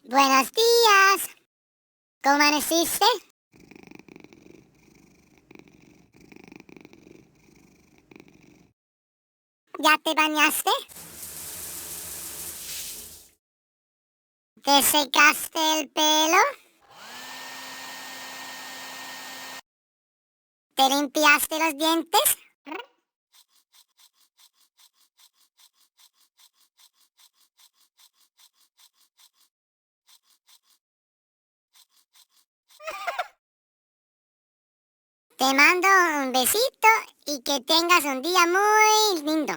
Buenos días. ¿Cómo amaneciste? ¿Ya te bañaste? ¿Te secaste el pelo? ¿Te limpiaste los dientes? Te mando un besito y que tengas un día muy lindo.